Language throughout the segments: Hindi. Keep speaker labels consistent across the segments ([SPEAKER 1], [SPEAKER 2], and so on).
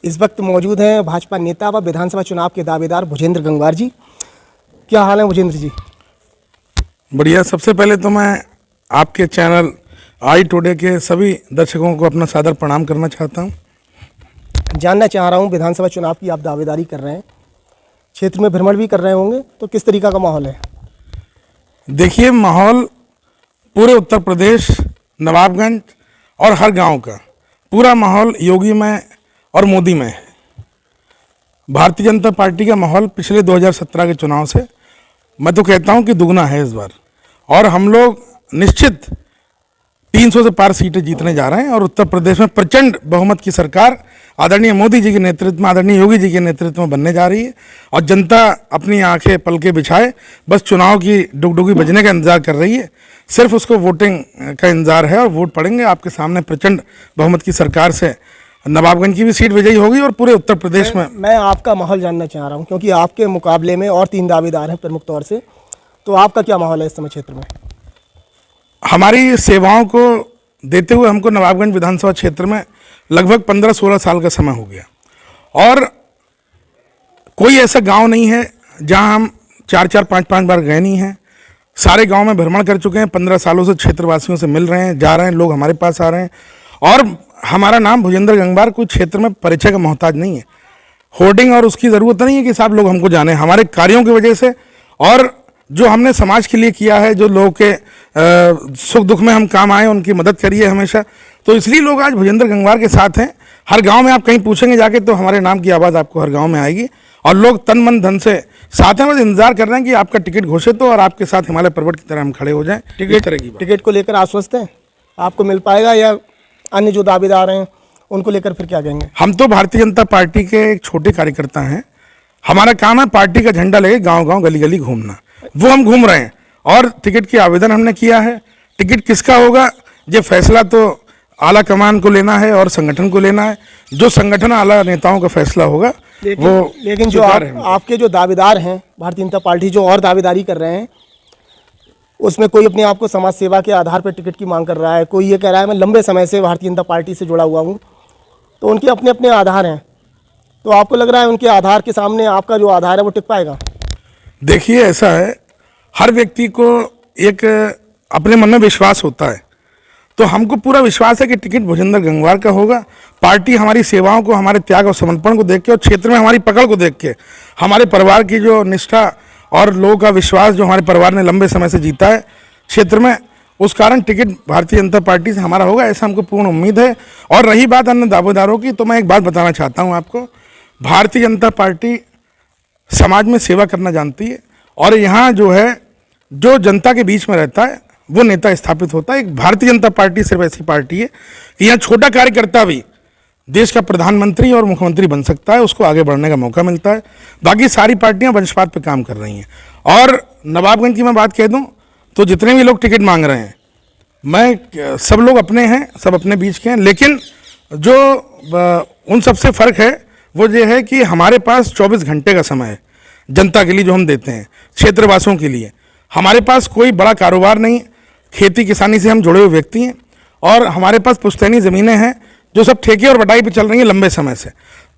[SPEAKER 1] इस वक्त मौजूद हैं भाजपा नेता व विधानसभा चुनाव के दावेदार भुजेंद्र गंगवार जी। क्या हाल है भुजेंद्र जी?
[SPEAKER 2] बढ़िया। सबसे पहले तो मैं आपके चैनल आई टुडे के सभी दर्शकों को अपना सादर प्रणाम करना चाहता हूं।
[SPEAKER 1] जानना चाह रहा हूं, विधानसभा चुनाव की आप दावेदारी कर रहे हैं, क्षेत्र में भ्रमण भी कर रहे होंगे, तो किस तरीका का माहौल है?
[SPEAKER 2] देखिए, माहौल पूरे उत्तर प्रदेश, नवाबगंज और हर गांव का पूरा माहौल योगी में और मोदी में है। भारतीय जनता पार्टी का माहौल पिछले 2017 के चुनाव से मैं तो कहता हूं कि दुगना है इस बार, और हम लोग निश्चित 300 से पार सीटें जीतने जा रहे हैं और उत्तर प्रदेश में प्रचंड बहुमत की सरकार आदरणीय मोदी जी के नेतृत्व में, आदरणीय योगी जी के नेतृत्व में बनने जा रही है। और जनता अपनी आंखें पलके बिछाए बस चुनाव की डुगडुगी बजने का इंतजार कर रही है। सिर्फ उसको वोटिंग का इंतजार है और वोट पड़ेंगे। आपके सामने प्रचंड बहुमत की सरकार से नवाबगंज की भी सीट विजयी होगी और पूरे उत्तर प्रदेश में।
[SPEAKER 1] मैं आपका माहौल जानना चाह रहा हूं, क्योंकि आपके मुकाबले में और 3 दावेदार हैं प्रमुख तौर से, तो आपका क्या माहौल है इस समय क्षेत्र में?
[SPEAKER 2] हमारी सेवाओं को देते हुए हमको नवाबगंज विधानसभा क्षेत्र में लगभग 15-16 साल का समय हो गया, और कोई ऐसा गांव नहीं है जहां हम 4-4, 5-5 बार गए नहीं हैं। सारे गांव में भ्रमण कर चुके हैं। 15 सालों से क्षेत्रवासियों से मिल रहे हैं, जा रहे हैं, लोग हमारे पास आ रहे हैं। और हमारा नाम भुजेंद्र गंगवार कोई क्षेत्र में परिचय का मोहताज नहीं है। होर्डिंग और उसकी ज़रूरत नहीं है कि साहब लोग हमको जाने। हमारे कार्यों की वजह से और जो हमने समाज के लिए किया है, जो लोगों के सुख दुख में हम काम आए, उनकी मदद करिए हमेशा, तो इसलिए लोग आज भुजेंद्र गंगवार के साथ हैं। हर गांव में आप कहीं पूछेंगे जाके तो हमारे नाम की आवाज़ आपको हर गांव में आएगी, और लोग तन मन धन से साथ हैं। बस इंतजार कर रहे हैं कि आपका टिकट घोषित हो और आपके साथ हिमालय पर्वत की तरह हम खड़े हो जाएं।
[SPEAKER 1] टिकट को लेकर आश्वस्त हैं? आपको मिल पाएगा, या अन्य जो दावेदार हैं उनको लेकर फिर क्या कहेंगे?
[SPEAKER 2] हम तो भारतीय जनता पार्टी के एक छोटे कार्यकर्ता हैं। हमारा काम है पार्टी का झंडा लेके गांव गांव गली गली घूमना। वो हम घूम रहे हैं, और टिकट की आवेदन हमने किया है। टिकट किसका होगा ये फैसला तो आला कमान को लेना है और संगठन को लेना है। जो संगठन आला नेताओं का फैसला होगा
[SPEAKER 1] लेकिन जो आपके जो दावेदार हैं भारतीय जनता पार्टी जो और दावेदारी कर रहे हैं, उसमें कोई अपने आप को समाज सेवा के आधार पर टिकट की मांग कर रहा है, कोई ये कह रहा है मैं लंबे समय से भारतीय जनता पार्टी से जुड़ा हुआ हूँ। तो उनके अपने अपने आधार हैं, तो आपको लग रहा है उनके आधार के सामने आपका जो आधार है वो टिक पाएगा?
[SPEAKER 2] देखिए, ऐसा है, हर व्यक्ति को एक अपने मन में विश्वास होता है, तो हमको पूरा विश्वास है कि टिकट भुजेंद्र गंगवार का होगा। पार्टी हमारी सेवाओं को, हमारे त्याग और समर्पण को देख के और क्षेत्र में हमारी पकड़ को देख के, हमारे परिवार की जो निष्ठा और लोगों का विश्वास जो हमारे परिवार ने लंबे समय से जीता है क्षेत्र में, उस कारण टिकट भारतीय जनता पार्टी से हमारा होगा, ऐसा हमको पूर्ण उम्मीद है। और रही बात अन्य दावेदारों की, तो मैं एक बात बताना चाहता हूँ आपको। भारतीय जनता पार्टी समाज में सेवा करना जानती है, और यहाँ जो है जो जनता के बीच में रहता है वो नेता स्थापित होता है। एक भारतीय जनता पार्टी सिर्फ ऐसी पार्टी है कि यहाँ छोटा कार्यकर्ता भी देश का प्रधानमंत्री और मुख्यमंत्री बन सकता है, उसको आगे बढ़ने का मौका मिलता है। बाकी सारी पार्टियां वंशवाद पे काम कर रही हैं। और नवाबगंज की मैं बात कह दूं तो जितने भी लोग टिकट मांग रहे हैं, मैं सब लोग अपने हैं, सब अपने बीच के हैं, लेकिन जो उन सबसे फ़र्क है वो ये है कि हमारे पास 24 घंटे का समय है जनता के लिए, जो हम देते हैं क्षेत्रवासियों के लिए। हमारे पास कोई बड़ा कारोबार नहीं, खेती किसानी से हम जुड़े हुए व्यक्ति हैं, और हमारे पास पुश्तैनी ज़मीनें हैं जो सब ठेके और बटाई पे चल रही है लंबे समय से।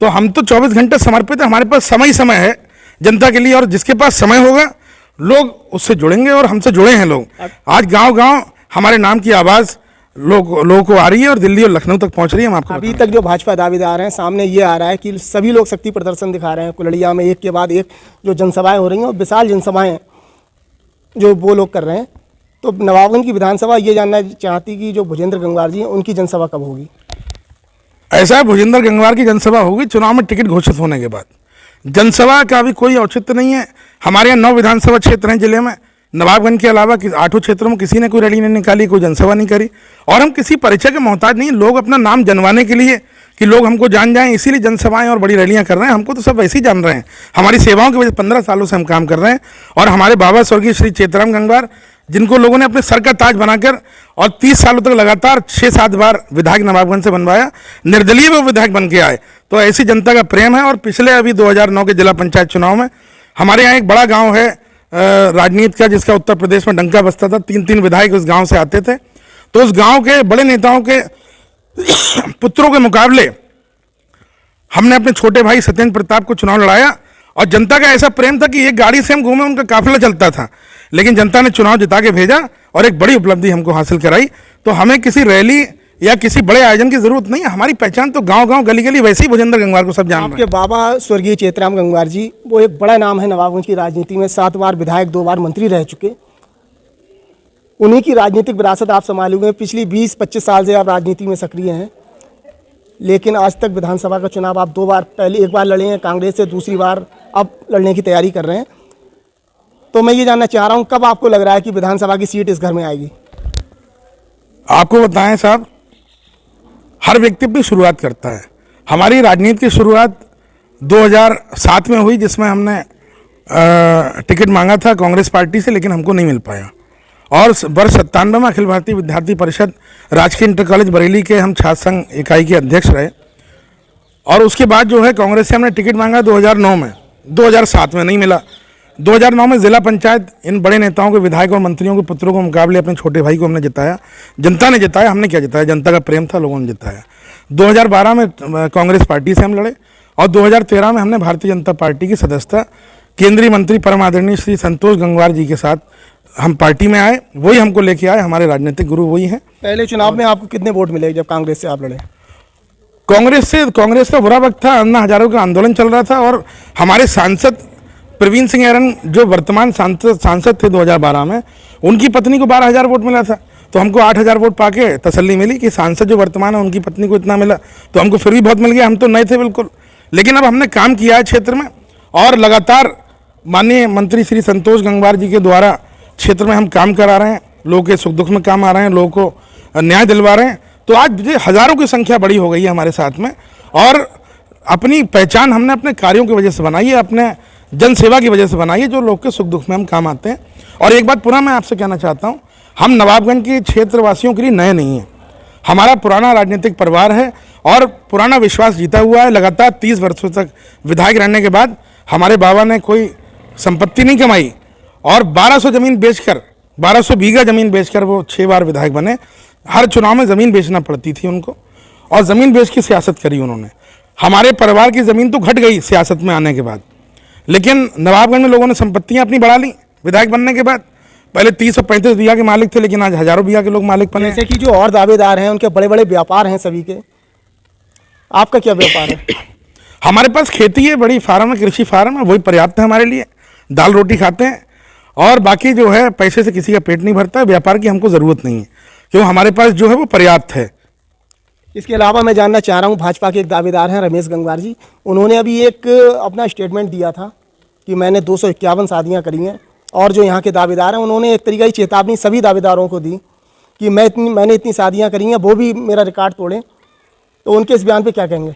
[SPEAKER 2] तो हम तो 24 घंटे समर्पित है, हमारे पास समय है जनता के लिए, और जिसके पास समय होगा लोग उससे जुड़ेंगे, और हमसे जुड़े हैं लोग। आज गांव गांव हमारे नाम की आवाज़ लोगों को आ रही है और दिल्ली और लखनऊ तक पहुंच रही है। हम आपको
[SPEAKER 1] अभी तक जो भाजपा दावेदार हैं, सामने ये आ रहा है कि सभी लोग शक्ति प्रदर्शन दिखा रहे हैं। कुलड़िया में एक के बाद एक जो जनसभाएँ हो रही हैं, और विशाल जनसभाएँ जो वो लोग कर रहे हैं। तो नवाबगंज की विधानसभा ये जानना चाहती कि जो भुजेंद्र गंगवार जी हैं उनकी जनसभा कब होगी?
[SPEAKER 2] ऐसा है, भुजेंद्र गंगवार की जनसभा होगी चुनाव में टिकट घोषित होने के बाद। जनसभा का भी कोई औचित्य नहीं है। हमारे यहाँ 9 विधानसभा क्षेत्र हैं जिले में। नवाबगंज के अलावा 8 क्षेत्रों में किसी ने कोई रैली नहीं निकाली, कोई जनसभा नहीं करी, और हम किसी परिचय के मोहताज नहीं। लोग अपना नाम जनवाने के लिए कि लोग हमको जान जाएं, इसीलिए जनसभाएं और बड़ी रैलियां कर रहे हैं। हमको तो सब वैसे ही जान रहे हैं। हमारी सेवाओं की वजह से 15 सालों से हम काम कर रहे हैं, और हमारे बाबा स्वर्गीय श्री चेतराम गंगवार, जिनको लोगों ने अपने सर का ताज बनाकर और 30 सालों तक लगातार 6-7 बार विधायक नवाबगंज से बनवाया, निर्दलीय वो विधायक बन के आए। तो ऐसी जनता का प्रेम है। और पिछले अभी 2009 के जिला पंचायत चुनाव में हमारे यहाँ एक बड़ा गांव है राजनीति का, जिसका उत्तर प्रदेश में डंका बजता था। 3-3 विधायक उस गांव से आते थे। तो उस गांव के बड़े नेताओं के पुत्रों के मुकाबले हमने अपने छोटे भाई सत्येंद्र प्रताप को चुनाव लड़ाया और जनता का ऐसा प्रेम था कि एक गाड़ी से हम घूमे, उनका काफिला चलता था, लेकिन जनता ने चुनाव जिता के भेजा और एक बड़ी उपलब्धि हमको हासिल कराई। तो हमें किसी रैली या किसी बड़े आयोजन की जरूरत नहीं है। हमारी पहचान तो गांव गांव गली गली वैसे ही भुजंदर गंगवार को सब जान रहे
[SPEAKER 1] आपके
[SPEAKER 2] हैं।
[SPEAKER 1] बाबा स्वर्गीय चेतराम गंगवार जी, वो एक बड़ा नाम है नवाबगंज की राजनीति में, 7 बार विधायक, 2 बार मंत्री रह चुके। उन्हीं की राजनीतिक विरासत आप संभाले हुए हैं। पिछली 20-25 साल से आप राजनीति में सक्रिय हैं, लेकिन आज तक विधानसभा का चुनाव आप 2 बार, पहले 1 बार लड़े हैं कांग्रेस से, दूसरी बार अब लड़ने की तैयारी कर रहे हैं। तो मैं ये जानना चाह रहा हूँ, कब आपको लग रहा है कि विधानसभा की सीट इस घर में आएगी?
[SPEAKER 2] आपको बताएं साहब, हर व्यक्ति अपनी शुरुआत करता है। हमारी राजनीति की शुरुआत 2007 में हुई, जिसमें हमने टिकट मांगा था कांग्रेस पार्टी से, लेकिन हमको नहीं मिल पाया। और वर्ष 97 में अखिल भारतीय विद्यार्थी परिषद राजकीय इंटर कॉलेज बरेली के हम छात्र संघ इकाई के अध्यक्ष रहे। और उसके बाद जो है कांग्रेस से हमने टिकट मांगा 2009 में, 2007 में नहीं मिला। 2009 में जिला पंचायत इन बड़े नेताओं के, विधायकों और मंत्रियों के पुत्रों को मुकाबले अपने छोटे भाई को हमने जिताया। जनता ने जिताया, हमने क्या जिताया, जनता का प्रेम था, लोगों ने जिताया। 2012 में कांग्रेस पार्टी से हम लड़े और 2013 में हमने भारतीय जनता पार्टी की सदस्यता केंद्रीय मंत्री परम आदरणीय श्री संतोष गंगवार जी के साथ हम पार्टी में आए। वही हमको लेके आए, हमारे राजनीतिक गुरु वही हैं।
[SPEAKER 1] पहले चुनाव में आपको कितने वोट मिले जब कांग्रेस से आप लड़े?
[SPEAKER 2] कांग्रेस का बुरा वक्त था, अन्ना हजारों का आंदोलन चल रहा था और हमारे सांसद प्रवीण सिंह ऐरन जो वर्तमान सांसद थे 2012 में, उनकी पत्नी को 12,000 वोट मिला था। तो हमको 8,000 वोट पाके तसल्ली मिली कि सांसद जो वर्तमान है उनकी पत्नी को इतना मिला, तो हमको फिर भी बहुत मिल गया। हम तो नए थे बिल्कुल, लेकिन अब हमने काम किया है क्षेत्र में और लगातार माननीय मंत्री श्री संतोष गंगवार जी के द्वारा क्षेत्र में हम काम करा रहे हैं, लोगों के सुख दुख में काम आ रहे हैं, लोगों को न्याय दिलवा रहे हैं। तो आज हजारों की संख्या बड़ी हो गई है हमारे साथ में और अपनी पहचान हमने अपने कार्यों की वजह से बनाई है, अपने जन सेवा की वजह से बनाई है, जो लोग के सुख दुख में हम काम आते हैं। और एक बात पुनः मैं आपसे कहना चाहता हूँ, हम नवाबगंज के क्षेत्रवासियों के लिए नए नहीं हैं। हमारा पुराना राजनीतिक परिवार है और पुराना विश्वास जीता हुआ है। लगातार 30 वर्षों तक विधायक रहने के बाद हमारे बाबा ने कोई संपत्ति नहीं कमाई और 1200 जमीन बेचकर, 1200 बीघा जमीन बेचकर वो 6 बार विधायक बने। हर चुनाव में ज़मीन बेचना पड़ती थी उनको और ज़मीन बेच की सियासत करी उन्होंने। हमारे परिवार की ज़मीन तो घट गई सियासत में आने के बाद, लेकिन नवाबगंज में लोगों ने संपत्तियां अपनी बढ़ा ली विधायक बनने के बाद। पहले 30 और 35 बीघा के मालिक थे, लेकिन आज हजारों बीघा के लोग मालिक बने।
[SPEAKER 1] जैसे कि जो और दावेदार हैं उनके बड़े बड़े व्यापार हैं सभी के, आपका क्या व्यापार है?
[SPEAKER 2] हमारे पास खेती है, बड़ी फार्म है, कृषि फार्म है, वही पर्याप्त है हमारे लिए। दाल रोटी खाते हैं और बाकी जो है पैसे से किसी का पेट नहीं भरता है। व्यापार की हमको ज़रूरत नहीं है, क्यों हमारे पास जो है वो पर्याप्त है।
[SPEAKER 1] इसके अलावा मैं जानना चाह रहा हूँ, भाजपा के एक दावेदार हैं रमेश गंगवार जी, उन्होंने अभी एक अपना स्टेटमेंट दिया था कि मैंने 251 शादियाँ करी हैं। और जो यहाँ के दावेदार हैं उन्होंने एक तरीका की चेतावनी सभी दावेदारों को दी कि मैंने इतनी शादियाँ करी हैं, वो भी मेरा रिकॉर्ड तोड़ें। तो उनके इस बयान पे क्या कहेंगे?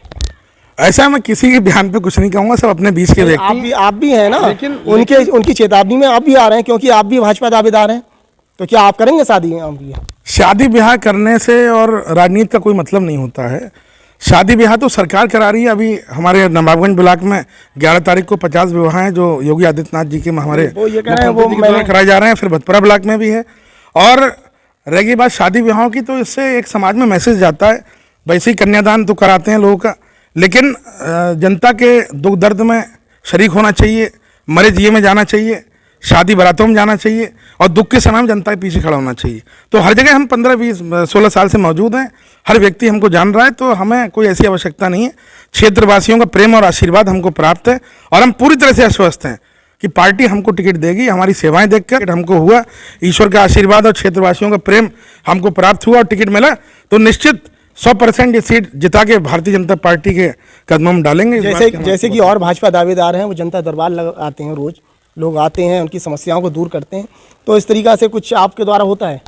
[SPEAKER 2] ऐसा मैं किसी के बयान पे कुछ नहीं कहूँगा, सब अपने बीच के व्यक्ति।
[SPEAKER 1] आप भी हैं ना, उनकी चेतावनी में आप भी आ रहे हैं, क्योंकि आप भी भाजपा दावेदार हैं। तो क्या आप करेंगे शादी?
[SPEAKER 2] शादी ब्याह करने से और राजनीति का कोई मतलब नहीं होता है। शादी ब्याह तो सरकार करा रही है। अभी हमारे नवाबगंज ब्लॉक में 11 तारीख को 50 विवाह हैं जो योगी आदित्यनाथ जी के हमारे कराए जा रहे हैं। फिर भतपुरा ब्लॉक में भी है। और रही बात शादी ब्याहों की, तो इससे एक समाज में मैसेज जाता है। वैसे ही कन्यादान तो कराते हैं लोगों का, लेकिन जनता के दुख दर्द में शरीक होना चाहिए, मरे जिए में जाना चाहिए, शादी बारातों में जाना चाहिए और दुख के समय में जनता के पीछे खड़ा होना चाहिए। तो हर जगह हम 15, 20, 16 साल से मौजूद हैं। हर व्यक्ति हमको जान रहा है, तो हमें कोई ऐसी आवश्यकता नहीं है। क्षेत्रवासियों का प्रेम और आशीर्वाद हमको प्राप्त है और हम पूरी तरह से आश्वस्त हैं कि पार्टी हमको टिकट देगी। हमारी सेवाएं देखकर हमको हुआ, ईश्वर का आशीर्वाद और क्षेत्रवासियों का प्रेम हमको प्राप्त हुआ और टिकट मिला, तो निश्चित 100% ये सीट जिता के भारतीय जनता पार्टी के कदमों में डालेंगे।
[SPEAKER 1] जैसे कि और भाजपा दावेदार हैं, वो जनता दरबार लगाते हैं, रोज लोग आते हैं, उनकी समस्याओं को दूर करते हैं। तो इस तरीक़ा से कुछ आपके द्वारा होता है?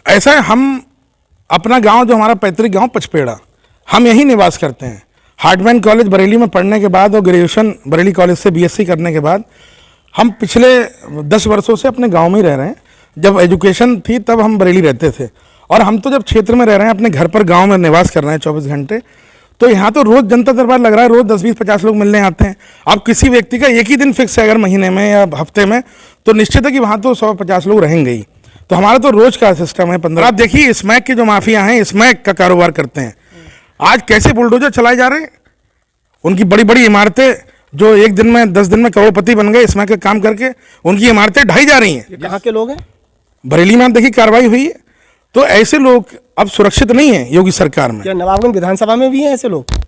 [SPEAKER 2] ऐसा है, हम अपना गांव, जो हमारा पैतृक गांव पचपेड़ा, हम यहीं निवास करते हैं। हार्टमैन कॉलेज बरेली में पढ़ने के बाद और ग्रेजुएशन बरेली कॉलेज से BSc करने के बाद हम पिछले 10 वर्षों से अपने गाँव में ही रह रहे हैं। जब एजुकेशन थी तब हम बरेली रहते थे, और हम तो जब क्षेत्र में रह रहे हैं, अपने घर पर गाँव में निवास कर रहे हैं 24 घंटे। तो यहाँ तो रोज़ जनता दरबार लग रहा है, रोज़ 10, 20, 50 लोग मिलने आते हैं। अब किसी व्यक्ति का एक ही दिन फिक्स है अगर महीने में या हफ्ते में, तो निश्चित है कि वहाँ तो 100-50 लोग रहेंगे ही। तो हमारा तो रोज़ का सिस्टम है 15। आप देखिए स्मैक के जो माफिया हैं, स्मैक का कारोबार करते हैं। आज कैसे बुलडोजर चलाए जा रहे हैं, उनकी बड़ी बड़ी इमारतें जो एक दिन में 10 दिन में करोड़पति बन गए इसमें के काम करके, उनकी इमारतें ढाई जा रही हैं।
[SPEAKER 1] ये कहाँ के लोग हैं?
[SPEAKER 2] बरेली में आप देखिए कार्रवाई हुई है। तो ऐसे लोग अब सुरक्षित नहीं है योगी सरकार में।
[SPEAKER 1] क्या नवाबगंज विधानसभा में भी हैं ऐसे लोग?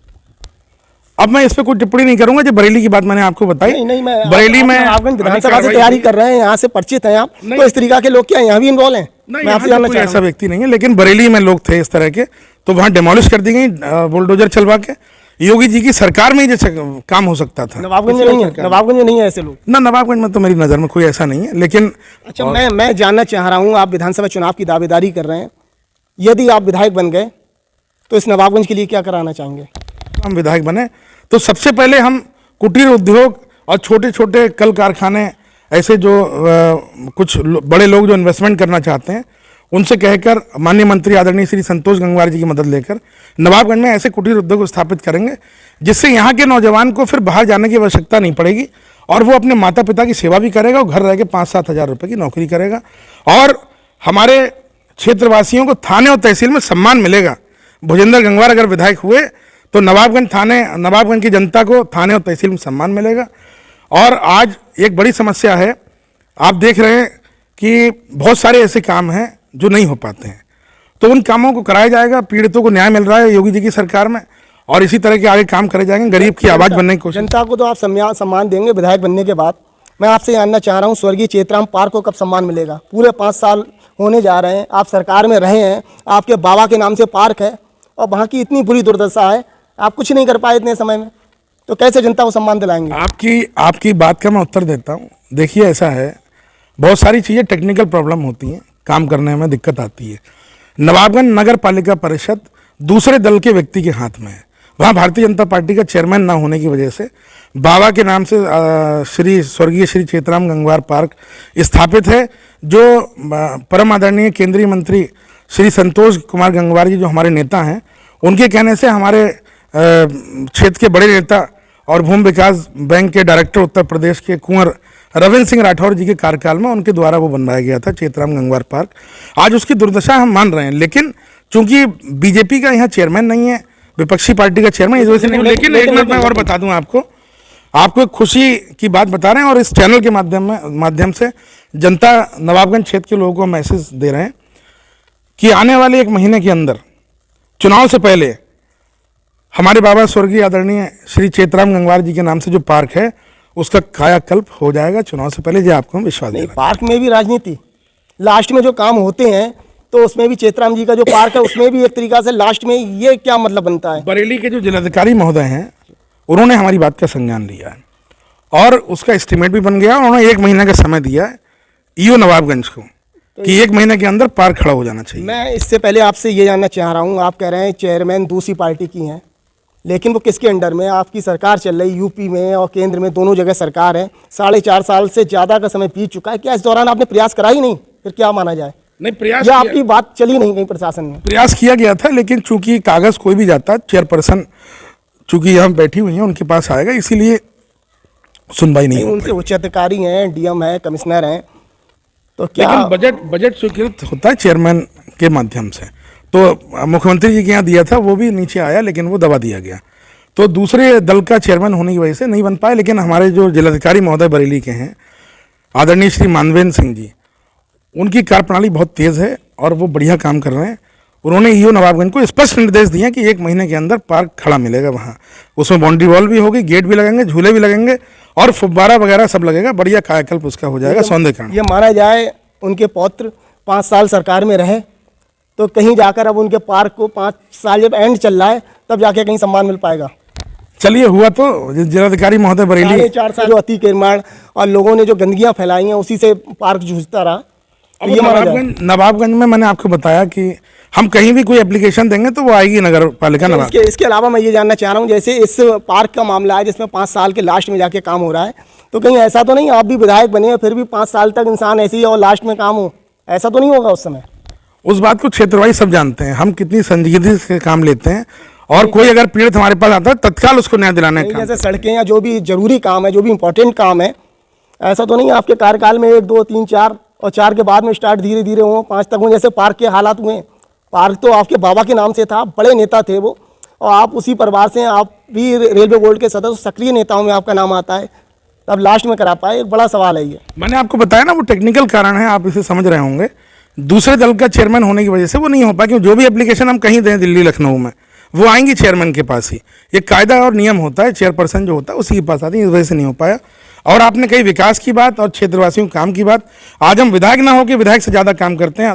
[SPEAKER 2] अब मैं इस पे कोई टिप्पणी नहीं करूंगा, जो बरेली की बात मैंने आपको बताई।
[SPEAKER 1] नहीं, मैं
[SPEAKER 2] बरेली
[SPEAKER 1] आप
[SPEAKER 2] में
[SPEAKER 1] नवाबगंज विधानसभा से तैयारी कर रहे हैं, यहाँ से परिचित हैं आप, तो इस तरीका के लोग क्या यहाँ भी इन्वॉल्व हैं?
[SPEAKER 2] नहीं,
[SPEAKER 1] मैं आपसे
[SPEAKER 2] यहाँ
[SPEAKER 1] जानना
[SPEAKER 2] तो कोई
[SPEAKER 1] चाह रहा
[SPEAKER 2] ऐसा व्यक्ति नहीं है, लेकिन बरेली में लोग थे इस तरह के, तो वहां डेमोलिश कर दी गई बुलडोजर चलवा के। योगी जी की सरकार में ही जैसे काम हो सकता था।
[SPEAKER 1] हूं। नवाबगंज में नहीं है, नवाबगंज में नहीं है ऐसे लोग?
[SPEAKER 2] ना, नवाबगंज में तो मेरी नज़र में कोई ऐसा नहीं है। लेकिन
[SPEAKER 1] अच्छा, मैं जानना चाह रहा हूँ, आप विधानसभा चुनाव की दावेदारी कर रहे हैं, यदि आप विधायक बन गए तो इस नवाबगंज के लिए क्या कराना चाहेंगे?
[SPEAKER 2] हम विधायक बने तो सबसे पहले हम कुटीर उद्योग और छोटे छोटे कल कारखाने, ऐसे जो कुछ बड़े लोग जो इन्वेस्टमेंट करना चाहते हैं, उनसे कहकर माननीय मंत्री आदरणीय श्री संतोष गंगवार जी की मदद लेकर नवाबगंज में ऐसे कुटीर उद्योग स्थापित करेंगे, जिससे यहाँ के नौजवान को फिर बाहर जाने की आवश्यकता नहीं पड़ेगी और वो अपने माता पिता की सेवा भी करेगा और घर रह के 5-7 हज़ार रुपये की नौकरी करेगा। और हमारे क्षेत्रवासियों को थाने और तहसील में सम्मान मिलेगा। भुजेंद्र गंगवार अगर विधायक हुए तो नवाबगंज की जनता को थाने और तहसील में सम्मान मिलेगा। और आज एक बड़ी समस्या है, आप देख रहे हैं कि बहुत सारे ऐसे काम हैं जो नहीं हो पाते हैं, तो उन कामों को कराया जाएगा। पीड़ितों को न्याय मिल रहा है योगी जी की सरकार में, और इसी तरह के आगे काम करे जाएंगे। गरीब की आवाज़ बनने की कोशिश।
[SPEAKER 1] जनता को तो आप सम्मान देंगे विधायक बनने के बाद। मैं आपसे जानना चाह रहा हूँ, स्वर्गीय चेतराम पार्क को कब सम्मान मिलेगा? पूरे 5 साल होने जा रहे हैं, आप सरकार में रहे हैं, आपके बाबा के नाम से पार्क है और वहाँ की इतनी बुरी दुर्दशा है, आप कुछ नहीं कर पाए इतने समय में, तो कैसे जनता को सम्मान दिलाएंगे?
[SPEAKER 2] आपकी बात का मैं उत्तर देता हूँ। देखिए, ऐसा है, बहुत सारी चीज़ें टेक्निकल प्रॉब्लम होती हैं, काम करने में दिक्कत आती है। नवाबगंज नगर पालिका परिषद दूसरे दल के व्यक्ति के हाथ में है। वहाँ भारतीय जनता पार्टी का चेयरमैन ना होने की वजह से बाबा के नाम से स्वर्गीय श्री चेतराम गंगवार पार्क स्थापित है, जो परम आदरणीय केंद्रीय मंत्री श्री संतोष कुमार गंगवार जी, जो हमारे नेता हैं, उनके कहने से हमारे क्षेत्र के बड़े नेता और भूमि विकास बैंक के डायरेक्टर उत्तर प्रदेश के कुंवर रविंद्र सिंह राठौर जी के कार्यकाल में उनके द्वारा वो बनवाया गया था चेतराम गंगवार पार्क। आज उसकी दुर्दशा हम मान रहे हैं, लेकिन चूंकि बीजेपी का यहाँ चेयरमैन नहीं है, विपक्षी पार्टी का चेयरमैन, इस वजह से नहीं। लेकिन एक मिनट मैं और बता दूं आपको एक खुशी की बात बता रहे हैं, और इस चैनल के माध्यम से जनता नवाबगंज क्षेत्र के लोगों को मैसेज दे रहे हैं कि आने वाले 1 महीने के अंदर चुनाव से पहले हमारे बाबा स्वर्गीय आदरणीय श्री चेतराम गंगवार जी के नाम से जो पार्क है उसका कायाकल्प हो जाएगा चुनाव से पहले। ये आपको हम विश्वास
[SPEAKER 1] नहीं, पार्क में भी राजनीति, लास्ट में जो काम होते हैं तो उसमें भी चेतराम जी का जो पार्क है उसमें भी एक तरीका से लास्ट में, ये क्या मतलब बनता है?
[SPEAKER 2] बरेली के जो जिलाधिकारी महोदय हैं उन्होंने हमारी बात का संज्ञान लिया है और उसका एस्टिमेट भी बन गया। उन्होंने 1 महीने का समय दिया है ईओ नवाबगंज को कि 1 महीने के अंदर पार्क खड़ा हो जाना चाहिए।
[SPEAKER 1] मैं इससे पहले आपसे ये जानना चाह रहा हूँ, आप कह रहे हैं चेयरमैन दूसरी पार्टी की हैं, लेकिन वो किसके अंडर में? आपकी सरकार चल रही, यूपी में और केंद्र में दोनों जगह सरकार है, 4.5 साल से ज़्यादा का समय बीत चुका है। क्या इस दौरान आपने प्रयास करा ही नहीं? फिर क्या माना जाए?
[SPEAKER 2] नहीं, प्रयास
[SPEAKER 1] या आपकी बात चली नहीं कहीं प्रशासन में?
[SPEAKER 2] प्रयास किया गया था, लेकिन चूंकि कागज कोई भी जाता, चेयरपर्सन चूंकि यहाँ बैठी हुई हैं उनके पास आएगा, इसीलिए सुनवाई नहीं।
[SPEAKER 1] उनसे उच्च अधिकारी हैं, डीएम है, कमिश्नर हैं, तो क्या?
[SPEAKER 2] लेकिन बजट स्वीकृत होता है चेयरमैन के माध्यम से, तो मुख्यमंत्री जी के यहाँ दिया था, वो भी नीचे आया, लेकिन वो दबा दिया गया, तो दूसरे दल का चेयरमैन होने की वजह से नहीं बन पाए। लेकिन हमारे जो जिलाधिकारी महोदय बरेली के हैं आदरणीय श्री मानवेंद्र सिंह जी, उनकी कार्यप्रणाली बहुत तेज़ है और वो बढ़िया काम कर रहे हैं। उन्होंने ईओ नवाबगंज को स्पष्ट निर्देश दिए कि 1 महीने के अंदर पार्क खड़ा मिलेगा वहाँ, उसमें बाउंड्री वॉल भी होगी, गेट भी लगेंगे, झूले भी लगेंगे और फुब्बारा वगैरह सब लगेगा, बढ़िया कायाकल्प उसका हो जाएगा, सौंदर्यीकरण।
[SPEAKER 1] ये माना जाए उनके पौत्र 5 साल सरकार में रहे, तो कहीं जाकर अब उनके पार्क को 5 साल जब एंड चल रहा है तब जाके कहीं सम्मान मिल पाएगा?
[SPEAKER 2] चलिए, हुआ तो जिलाधिकारी महोदय बरेली
[SPEAKER 1] 4 साल जो अति निर्माण और लोगों ने जो गंदगियां फैलाई हैं उसी से पार्क जूझता रहा।
[SPEAKER 2] ये नवाबगंज में मैंने आपको बताया कि हम कहीं भी कोई एप्लीकेशन देंगे तो वो आएगी नगर पालिका नवाबगंज।
[SPEAKER 1] इसके अलावा मैं ये जानना चाह रहा हूँ, जैसे इस पार्क का मामला है जिसमें 5 साल के लास्ट में जाके काम हो रहा है, तो कहीं ऐसा तो नहीं आप भी विधायक बने हैं फिर भी 5 साल तक इंसान ऐसे ही और लास्ट में काम हो, ऐसा तो नहीं होगा उस समय?
[SPEAKER 2] उस बात को क्षेत्रवाई सब जानते हैं, हम कितनी संजीदगी से काम लेते हैं, और कोई अगर पीड़ित हमारे पास आता है तत्काल उसको न्याय दिलाने का।
[SPEAKER 1] जैसे सड़कें या जो भी जरूरी काम है, जो भी इम्पोर्टेंट काम है, ऐसा तो नहीं आपके कार्यकाल में 1, 2, 3, 4 और 4 के बाद में स्टार्ट धीरे धीरे हों, 5 तक हों, जैसे पार्क के हालात हुए? पार्क तो आपके बाबा के नाम से था, बड़े नेता थे वो, और आप उसी परिवार से, आप भी रेलवे बोर्ड के सदस्य सक्रिय नेताओं में आपका नाम आता है, तब लास्ट में करा पाए, एक बड़ा सवाल है ये।
[SPEAKER 2] मैंने आपको बताया ना, वो टेक्निकल कारण है, आप इसे समझ रहे होंगे। दूसरे दल का चेयरमैन होने की वजह से वो नहीं हो पाया, क्योंकि जो भी एप्लीकेशन हम कहीं दें दिल्ली लखनऊ में, वो आएंगी चेयरमैन के पास ही। ये कायदा और नियम होता है, चेयरपर्सन जो होता है उसी के पास आती है, इस वजह से नहीं हो पाया। और आपने कही विकास की बात और क्षेत्रवासियों के काम की बात। आज हम विधायक ना होकर विधायक से ज़्यादा काम करते हैं।